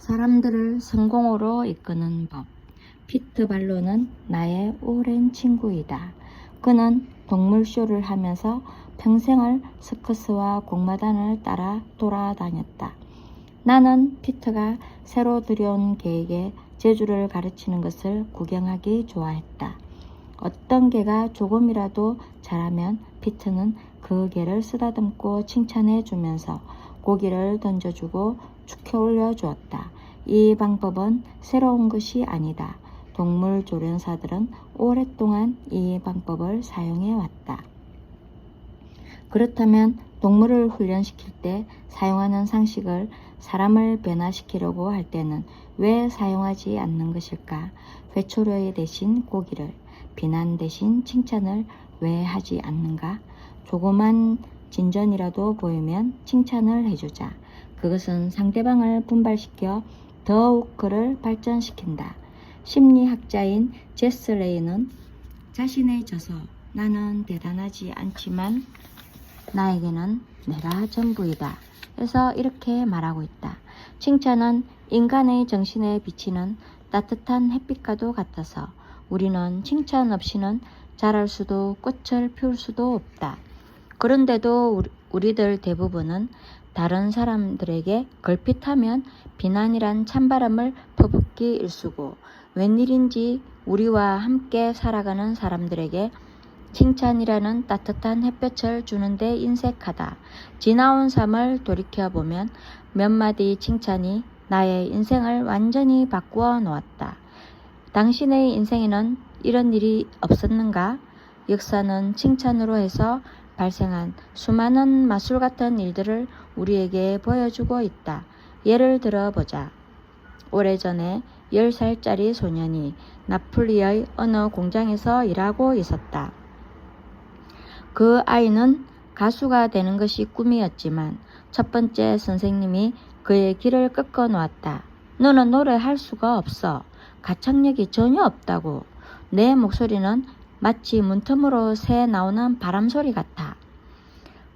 사람들을 성공으로 이끄는 법. 피트 발로는 나의 오랜 친구이다. 그는 동물쇼를 하면서 평생을 서커스와 공마단을 따라 돌아다녔다. 나는 피트가 새로 들여온 개에게 재주를 가르치는 것을 구경하기 좋아했다. 어떤 개가 조금이라도 잘하면 피트는 그 개를 쓰다듬고 칭찬해 주면서 고기를 던져주고 축혀 올려 주었다. 이 방법은 새로운 것이 아니다. 동물 조련사들은 오랫동안 이 방법을 사용해 왔다. 그렇다면 동물을 훈련시킬 때 사용하는 상식을 사람을 변화시키려고 할 때는 왜 사용하지 않는 것일까? 회초리 대신 고기를, 비난 대신 칭찬을 왜 하지 않는가? 조그만 진전이라도 보이면 칭찬을 해주자. 그것은 상대방을 분발시켜 더욱 그를 발전시킨다. 심리학자인 제스 레이는 자신의 저서 나는 대단하지 않지만 나에게는 내가 전부이다 에서 이렇게 말하고 있다. 칭찬은 인간의 정신에 비치는 따뜻한 햇빛과도 같아서 우리는 칭찬 없이는 자랄 수도 꽃을 피울 수도 없다. 그런데도 우리들 대부분은 다른 사람들에게 걸핏하면 비난이란 찬바람을 퍼붓기 일쑤고 웬일인지 우리와 함께 살아가는 사람들에게 칭찬이라는 따뜻한 햇볕을 주는데 인색하다. 지나온 삶을 돌이켜보면 몇 마디 칭찬이 나의 인생을 완전히 바꾸어 놓았다. 당신의 인생에는 이런 일이 없었는가? 역사는 칭찬으로 해서 발생한 수많은 마술 같은 일들을 우리에게 보여주고 있다. 예를 들어보자. 오래전에 10살짜리 소년이 나폴리의 어느 공장에서 일하고 있었다. 그 아이는 가수가 되는 것이 꿈이었지만 첫 번째 선생님이 그의 길을 꺾어 놓았다. 너는 노래할 수가 없어. 가창력이 전혀 없다고. 내 목소리는 마치 문틈으로 새 나오는 바람소리 같아.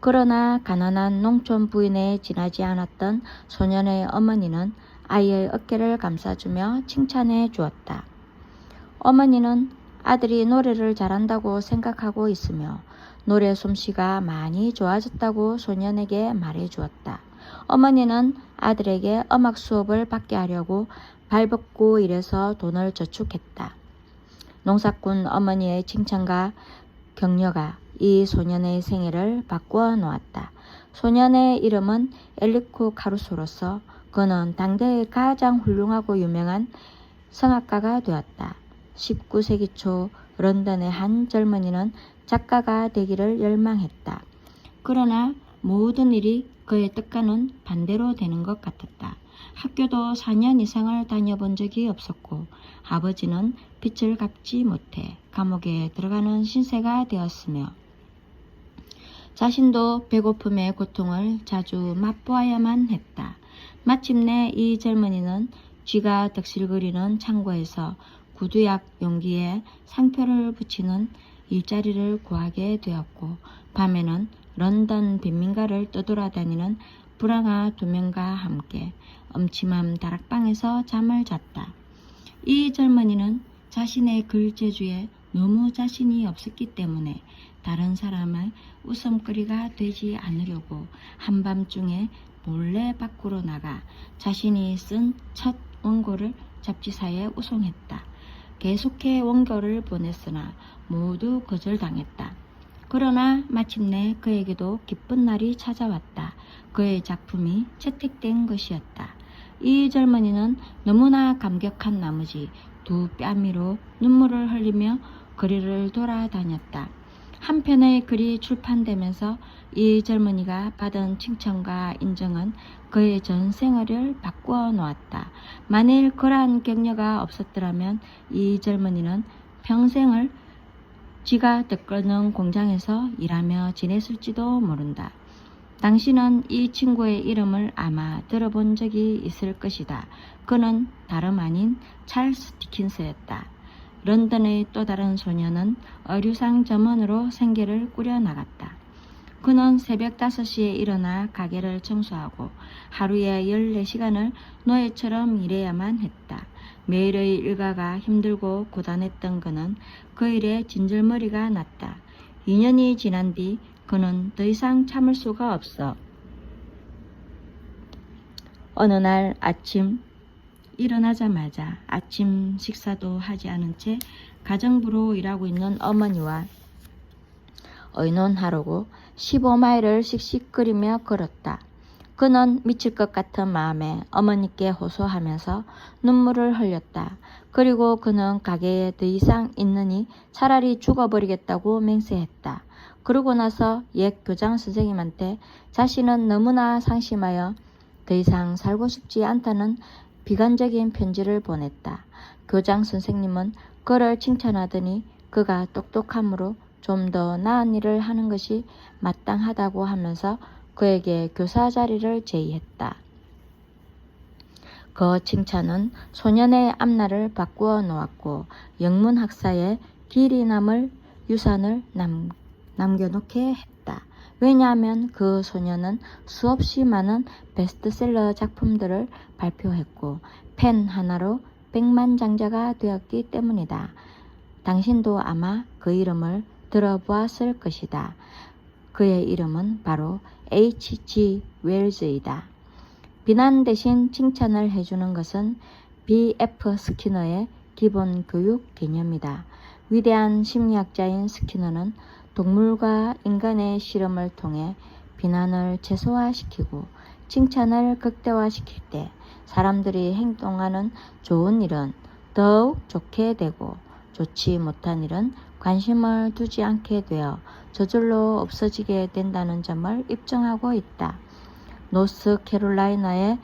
그러나 가난한 농촌 부인에 지나지 않았던 소년의 어머니는 아이의 어깨를 감싸주며 칭찬해 주었다. 어머니는 아들이 노래를 잘한다고 생각하고 있으며 노래 솜씨가 많이 좋아졌다고 소년에게 말해 주었다. 어머니는 아들에게 음악 수업을 받게 하려고 발벗고 일해서 돈을 저축했다. 농사꾼 어머니의 칭찬과 격려가 이 소년의 생애를 바꾸어 놓았다. 소년의 이름은 엘리코 카루소로서 그는 당대의 가장 훌륭하고 유명한 성악가가 되었다. 19세기 초 런던의 한 젊은이는 작가가 되기를 열망했다. 그러나 모든 일이 그의 뜻과는 반대로 되는 것 같았다. 학교도 4년 이상을 다녀본 적이 없었고 아버지는 빚을 갚지 못해 감옥에 들어가는 신세가 되었으며 자신도 배고픔의 고통을 자주 맛보아야만 했다. 마침내 이 젊은이는 쥐가 덕실거리는 창고에서 구두약 용기에 상표를 붙이는 일자리를 구하게 되었고 밤에는 런던 빈민가를 떠돌아다니는 불황아 2명과 함께 음침한 다락방에서 잠을 잤다. 이 젊은이는 자신의 글재주에 너무 자신이 없었기 때문에 다른 사람의 웃음거리가 되지 않으려고 한밤중에 몰래 밖으로 나가 자신이 쓴 첫 원고를 잡지사에 우송했다. 계속해 원고를 보냈으나 모두 거절당했다. 그러나 마침내 그에게도 기쁜 날이 찾아왔다. 그의 작품이 채택된 것이었다. 이 젊은이는 너무나 감격한 나머지 두 뺨으로 눈물을 흘리며 거리를 돌아다녔다. 한 편의 글이 출판되면서 이 젊은이가 받은 칭찬과 인정은 그의 전생을 바꾸어 놓았다. 만일 그러한 격려가 없었더라면 이 젊은이는 평생을 쥐가 뜯는 공장에서 일하며 지냈을지도 모른다. 당신은 이 친구의 이름을 아마 들어본 적이 있을 것이다. 그는 다름 아닌 찰스 디킨스였다. 런던의 또 다른 소녀는 의류상 점원으로 생계를 꾸려나갔다. 그는 새벽 5시에 일어나 가게를 청소하고 하루에 14시간을 노예처럼 일해야만 했다. 매일의 일과가 힘들고 고단했던 그는 그 일에 진절머리가 났다. 2년이 지난 뒤 그는 더 이상 참을 수가 없어 어느 날 아침 일어나자마자 아침 식사도 하지 않은 채 가정부로 일하고 있는 어머니와 의논하려고 15마일을 씩씩거리며 걸었다. 그는 미칠 것 같은 마음에 어머니께 호소하면서 눈물을 흘렸다. 그리고 그는 가게에 더 이상 있느니 차라리 죽어버리겠다고 맹세했다. 그러고 나서 옛 교장 선생님한테 자신은 너무나 상심하여 더 이상 살고 싶지 않다는 비관적인 편지를 보냈다. 교장 선생님은 그를 칭찬하더니 그가 똑똑함으로 좀 더 나은 일을 하는 것이 마땅하다고 하면서 그에게 교사 자리를 제의했다. 그 칭찬은 소년의 앞날을 바꾸어 놓았고 영문학사에 길이 남을 유산을 남겨놓게 했다. 왜냐하면 그 소년은 수없이 많은 베스트셀러 작품들을 발표했고 펜 하나로 백만장자가 되었기 때문이다. 당신도 아마 그 이름을 들어보았을 것이다. 그의 이름은 바로 H.G. 웰즈이다. 비난 대신 칭찬을 해주는 것은 B.F. 스키너의 기본 교육 개념이다. 위대한 심리학자인 스키너는 동물과 인간의 실험을 통해 비난을 최소화시키고 칭찬을 극대화시킬 때 사람들이 행동하는 좋은 일은 더욱 좋게 되고 좋지 못한 일은 관심을 두지 않게 되어 저절로 없어지게 된다는 점을 입증하고 있다. 노스캐롤라이나의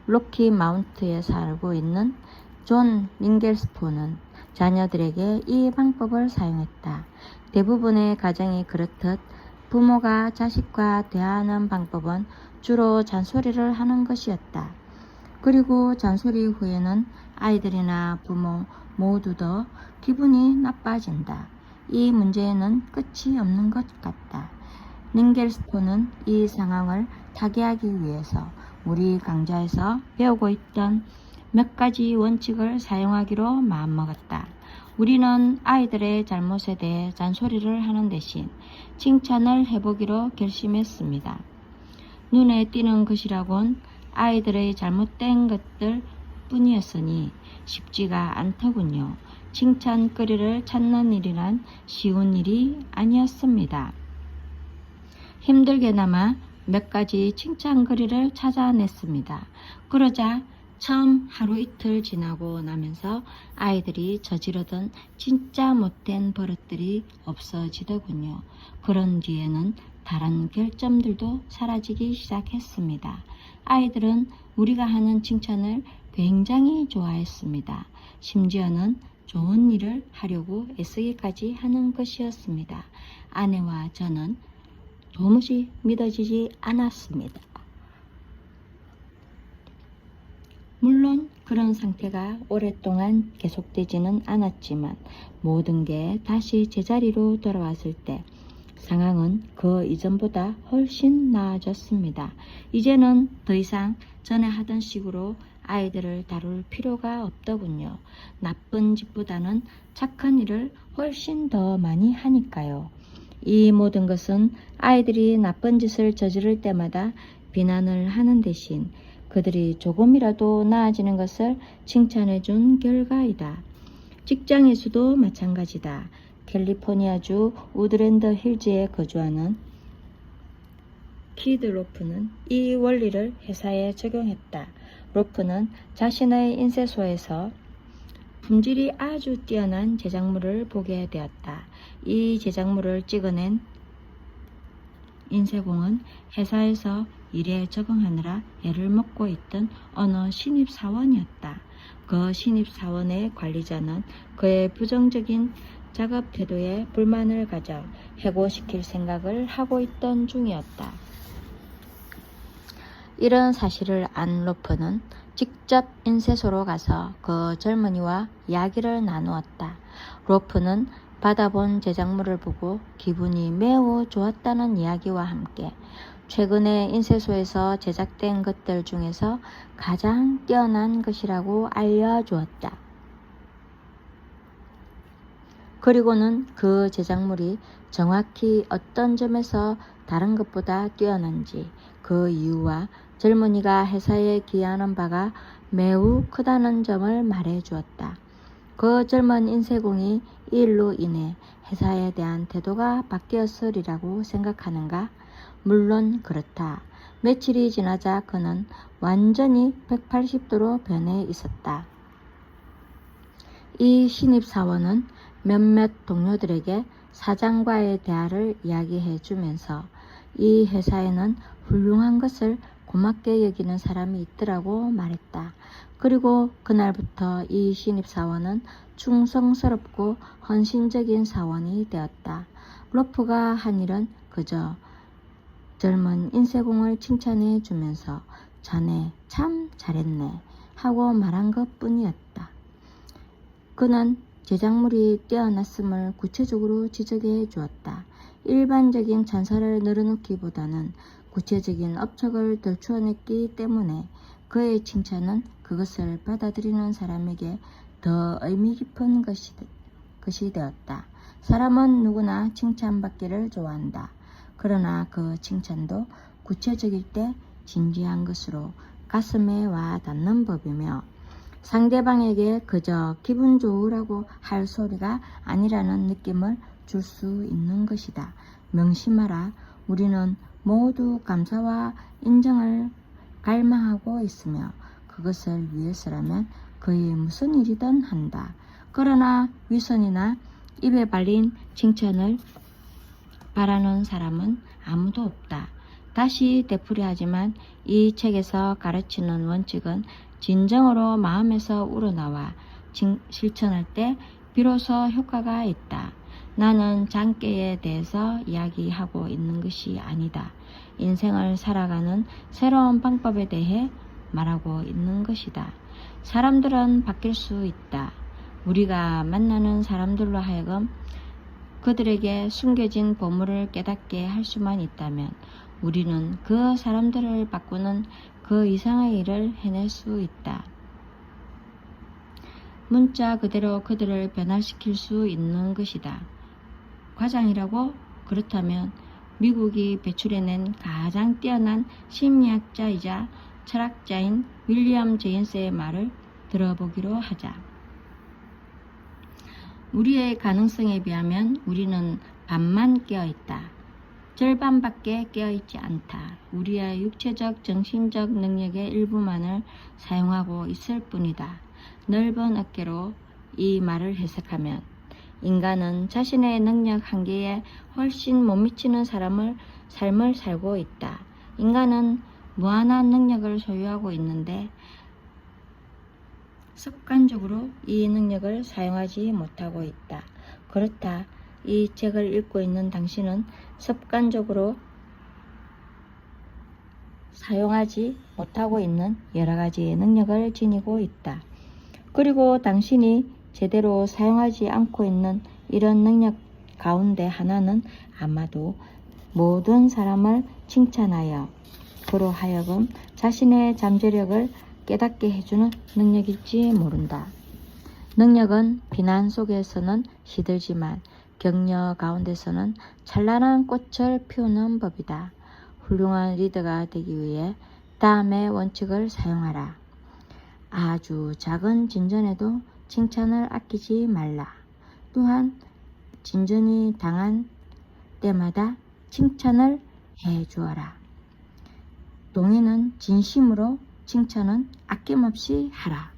로키 마운트에 살고 있는 존 밍겔스포는 자녀들에게 이 방법을 사용했다. 대부분의 가정이 그렇듯 부모가 자식과 대화하는 방법은 주로 잔소리를 하는 것이었다. 그리고 잔소리 후에는 아이들이나 부모 모두 더 기분이 나빠진다. 이 문제에는 끝이 없는 것 같다. 밍겔스포는 이 상황을 타개하기 위해서 우리 강좌에서 배우고 있던 몇 가지 원칙을 사용하기로 마음먹었다. 우리는 아이들의 잘못에 대해 잔소리를 하는 대신 칭찬을 해보기로 결심했습니다. 눈에 띄는 것이라곤 아이들의 잘못된 것들 뿐이었으니 쉽지가 않더군요. 칭찬거리를 찾는 일이란 쉬운 일이 아니었습니다. 힘들게나마 몇 가지 칭찬거리를 찾아냈습니다. 그러자 처음 하루 이틀 지나고 나면서 아이들이 저지르던 진짜 못된 버릇들이 없어지더군요. 그런 뒤에는 다른 결점들도 사라지기 시작했습니다. 아이들은 우리가 하는 칭찬을 굉장히 좋아했습니다. 심지어는 좋은 일을 하려고 애쓰기까지 하는 것이었습니다. 아내와 저는 도무지 믿어지지 않았습니다. 물론 그런 상태가 오랫동안 계속되지는 않았지만 모든 게 다시 제자리로 돌아왔을 때 상황은 그 이전보다 훨씬 나아졌습니다. 이제는 더 이상 전에 하던 식으로 아이들을 다룰 필요가 없더군요. 나쁜 짓보다는 착한 일을 훨씬 더 많이 하니까요. 이 모든 것은 아이들이 나쁜 짓을 저지를 때마다 비난을 하는 대신 그들이 조금이라도 나아지는 것을 칭찬해 준 결과이다. 직장에서도 마찬가지다. 캘리포니아주 우드랜드 힐즈에 거주하는 키드 로프는 이 원리를 회사에 적용했다. 로프는 자신의 인쇄소에서 품질이 아주 뛰어난 제작물을 보게 되었다. 이 제작물을 찍어낸 인쇄공은 회사에서 일에 적응하느라 애를 먹고 있던 어느 신입사원이었다. 그 신입사원의 관리자는 그의 부정적인 작업 태도에 불만을 가져 해고시킬 생각을 하고 있던 중이었다. 이런 사실을 안 로프는 직접 인쇄소로 가서 그 젊은이와 이야기를 나누었다. 로프는 받아본 제작물을 보고 기분이 매우 좋았다는 이야기와 함께 최근에 인쇄소에서 제작된 것들 중에서 가장 뛰어난 것이라고 알려주었다. 그리고는 그 제작물이 정확히 어떤 점에서 다른 것보다 뛰어난지 그 이유와 젊은이가 회사에 기여하는 바가 매우 크다는 점을 말해 주었다. 그 젊은 인쇄공이 이 일로 인해 회사에 대한 태도가 바뀌었으리라고 생각하는가? 물론 그렇다. 며칠이 지나자 그는 완전히 180도로 변해 있었다. 이 신입사원은 몇몇 동료들에게 사장과의 대화를 이야기해 주면서 이 회사에는 훌륭한 것을 고맙게 여기는 사람이 있더라고 말했다. 그리고 그날부터 이 신입사원은 충성스럽고 헌신적인 사원이 되었다. 로프가 한 일은 그저 젊은 인쇄공을 칭찬해 주면서 자네 참 잘했네 하고 말한 것 뿐이었다. 그는 제작물이 뛰어났음을 구체적으로 지적해 주었다. 일반적인 찬사를 늘어놓기보다는 구체적인 업적을 덜추어냈기 때문에 그의 칭찬은 그것을 받아들이는 사람에게 더 의미 깊은 것이 되었다. 사람은 누구나 칭찬받기를 좋아한다. 그러나 그 칭찬도 구체적일 때 진지한 것으로 가슴에 와 닿는 법이며 상대방에게 그저 기분 좋으라고 할 소리가 아니라는 느낌을 줄 수 있는 것이다. 명심하라. 우리는 모두 감사와 인정을 갈망하고 있으며 그것을 위해서라면 거의 무슨 일이든 한다. 그러나 위선이나 입에 발린 칭찬을 바라는 사람은 아무도 없다. 다시 되풀이하지만 이 책에서 가르치는 원칙은 진정으로 마음에서 우러나와 실천할 때 비로소 효과가 있다. 나는 장깨에 대해서 이야기하고 있는 것이 아니다. 인생을 살아가는 새로운 방법에 대해 말하고 있는 것이다. 사람들은 바뀔 수 있다. 우리가 만나는 사람들로 하여금 그들에게 숨겨진 보물을 깨닫게 할 수만 있다면 우리는 그 사람들을 바꾸는 그 이상의 일을 해낼 수 있다. 문자 그대로 그들을 변화시킬 수 있는 것이다. 과장이라고? 그렇다면 미국이 배출해낸 가장 뛰어난 심리학자이자 철학자인 윌리엄 제임스의 말을 들어보기로 하자. 우리의 가능성에 비하면 우리는 반만 깨어있다. 절반밖에 깨어있지 않다. 우리의 육체적, 정신적 능력의 일부만을 사용하고 있을 뿐이다. 넓은 어깨로 이 말을 해석하면 인간은 자신의 능력 한계에 훨씬 못 미치는 삶을 살고 있다. 인간은 무한한 능력을 소유하고 있는데 습관적으로 이 능력을 사용하지 못하고 있다. 그렇다. 이 책을 읽고 있는 당신은 습관적으로 사용하지 못하고 있는 여러 가지 능력을 지니고 있다. 그리고 당신이 제대로 사용하지 않고 있는 이런 능력 가운데 하나는 아마도 모든 사람을 칭찬하여 그로 하여금 자신의 잠재력을 깨닫게 해주는 능력일지 모른다. 능력은 비난 속에서는 시들지만 격려 가운데서는 찬란한 꽃을 피우는 법이다. 훌륭한 리더가 되기 위해 다음의 원칙을 사용하라. 아주 작은 진전에도 칭찬을 아끼지 말라. 또한 진전이 당한 때마다 칭찬을 해 주어라. 동의는 진심으로 칭찬은 아낌없이 하라.